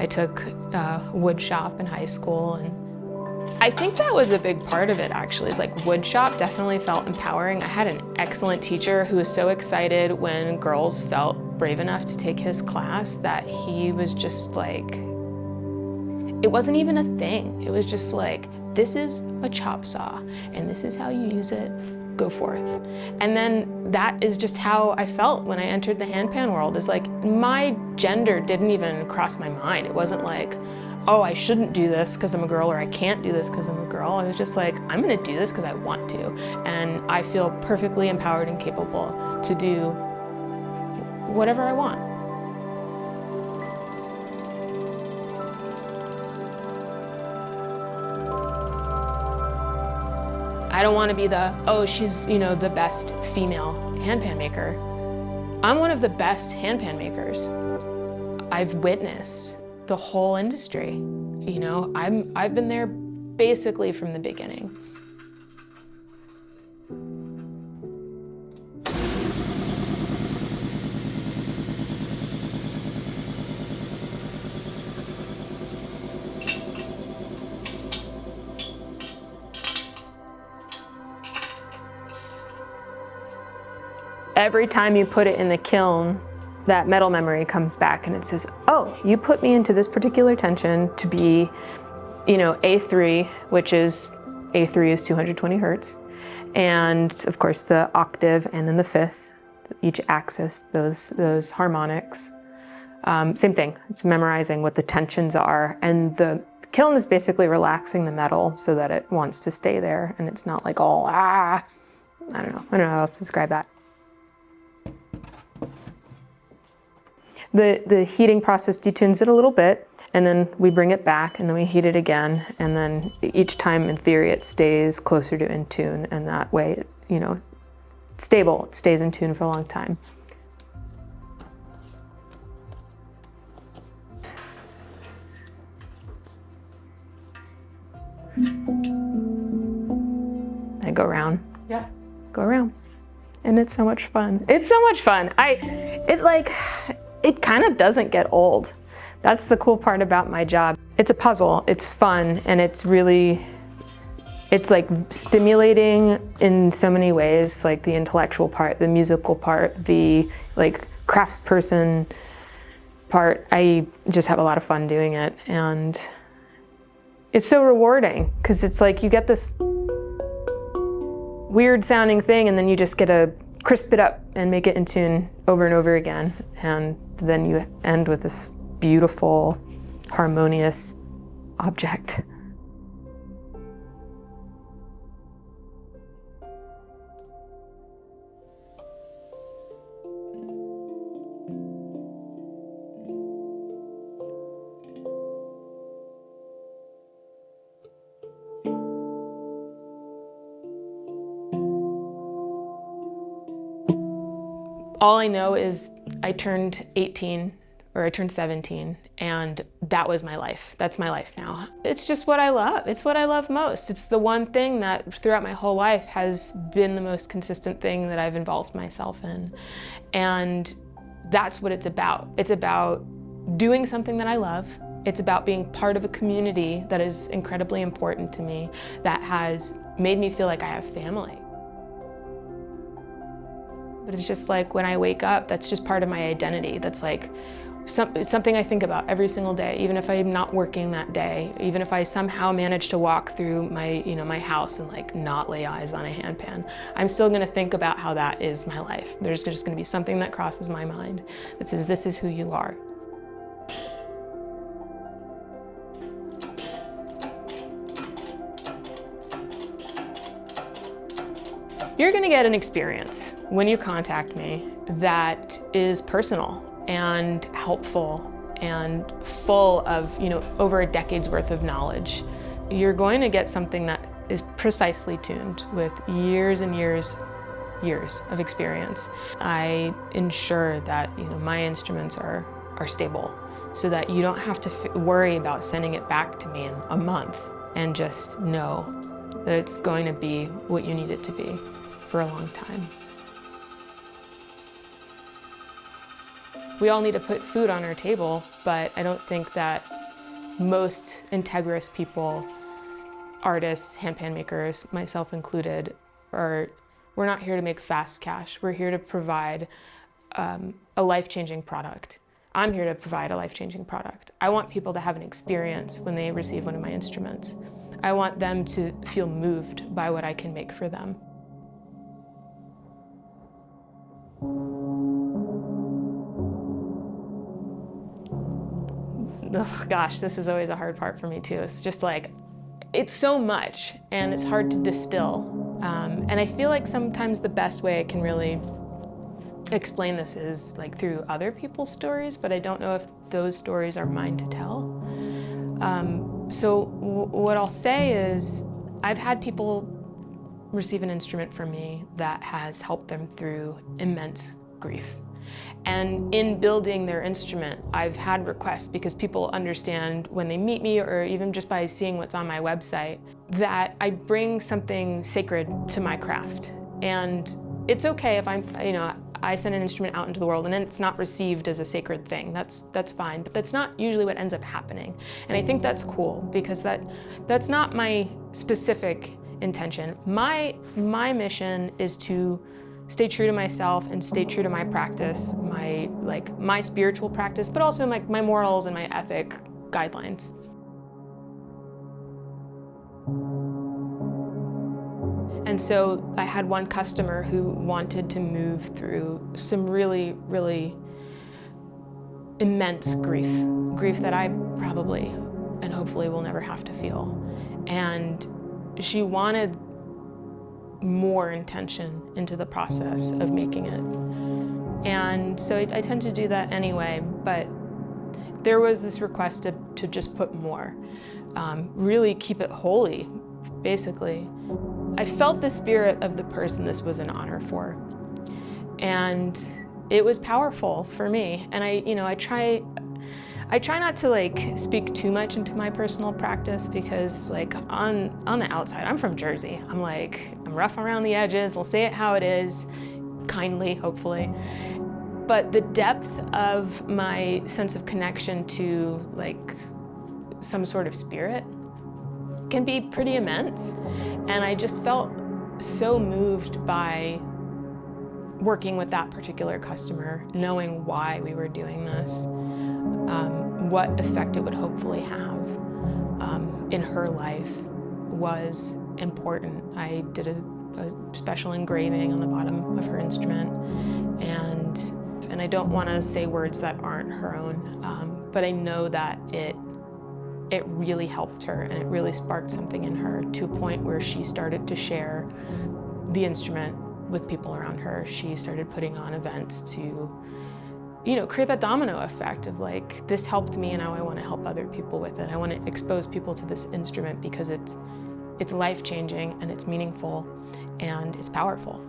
I took wood shop in high school, and I think that was a big part of it actually. Is like wood shop definitely felt empowering. I had an excellent teacher who was so excited when girls felt brave enough to take his class that he was just like, it wasn't even a thing. It was just like, this is a chop saw and this is how you use it, go forth. And then that is just how I felt when I entered the handpan world. Is like, my gender didn't even cross my mind. It wasn't like, oh, I shouldn't do this because I'm a girl, or I can't do this because I'm a girl. I was just like, I'm gonna do this because I want to. And I feel perfectly empowered and capable to do whatever I want. I don't want to be the, oh, she's, the best female handpan maker. I'm one of the best handpan makers. I've witnessed the whole industry. I've been there basically from the beginning. Every time you put it in the kiln, that metal memory comes back and it says, oh, you put me into this particular tension to be, A3, which is, A3 is 220 hertz. And of course the octave and then the fifth, each axis, those harmonics. Same thing, it's memorizing what the tensions are. And the kiln is basically relaxing the metal so that it wants to stay there and it's not like all, I don't know how else to describe that. The heating process detunes it a little bit, and then we bring it back, and then we heat it again, and then each time, in theory, it stays closer to in tune, and that way, it's stable. It stays in tune for a long time. I go around. Yeah. Go around. And it's so much fun. It's so much fun. It kind of doesn't get old. That's the cool part about my job. It's a puzzle, it's fun, and it's like stimulating in so many ways, like the intellectual part, the musical part, the craftsperson part. I just have a lot of fun doing it, and it's so rewarding because it's like you get this weird sounding thing and then you just get to crisp it up and make it in tune over and over again. And then you end with this beautiful, harmonious object. All I know is I turned 18, or I turned 17, and that was my life. That's my life now. It's just what I love. It's what I love most. It's the one thing that throughout my whole life has been the most consistent thing that I've involved myself in. And that's what it's about. It's about doing something that I love. It's about being part of a community that is incredibly important to me, that has made me feel like I have family. But it's just like when I wake up, that's just part of my identity. That's like it's something I think about every single day, even if I'm not working that day, even if I somehow manage to walk through my, my house and not lay eyes on a handpan. I'm still gonna think about how that is my life. There's just gonna be something that crosses my mind that says, this is who you are. You're gonna get an experience when you contact me that is personal and helpful and full of, over a decade's worth of knowledge. You're going to get something that is precisely tuned with years and years of experience. I ensure that, my instruments are stable so that you don't have to worry about sending it back to me in a month, and just know that it's going to be what you need it to be for a long time. We all need to put food on our table, but I don't think that most integrous people, artists, handpan makers, myself included, we're not here to make fast cash. We're here to provide a life-changing product. I'm here to provide a life-changing product. I want people to have an experience when they receive one of my instruments. I want them to feel moved by what I can make for them. Oh, gosh, this is always a hard part for me too. It's just like, it's so much and it's hard to distill. And I feel like sometimes the best way I can really explain this is like through other people's stories, but I don't know if those stories are mine to tell. So what I'll say is I've had people receive an instrument from me that has helped them through immense grief. And in building their instrument, I've had requests because people understand when they meet me, or even just by seeing what's on my website, that I bring something sacred to my craft. And it's okay if I send an instrument out into the world and then it's not received as a sacred thing. That's fine, but that's not usually what ends up happening. And I think that's cool because that's not my specific intention. My mission is to stay true to myself and stay true to my practice, my spiritual practice, but also my morals and my ethic guidelines. And so I had one customer who wanted to move through some really, really immense grief that I probably and hopefully will never have to feel. And she wanted more intention into the process of making it. And so I tend to do that anyway, but there was this request to just put more, really keep it holy, basically. I felt the spirit of the person this was an honor for. And it was powerful for me. And I try not to speak too much into my personal practice because on the outside, I'm from Jersey. I'm rough around the edges. I'll say it how it is, kindly, hopefully. But the depth of my sense of connection to some sort of spirit can be pretty immense. And I just felt so moved by working with that particular customer, knowing why we were doing this, what effect it would hopefully have in her life was important. I did a special engraving on the bottom of her instrument, and I don't want to say words that aren't her own, but I know that it really helped her and it really sparked something in her to a point where she started to share the instrument with people around her. She started putting on events to create that domino effect of this helped me and now I want to help other people with it. I want to expose people to this instrument because it's life-changing and it's meaningful and it's powerful.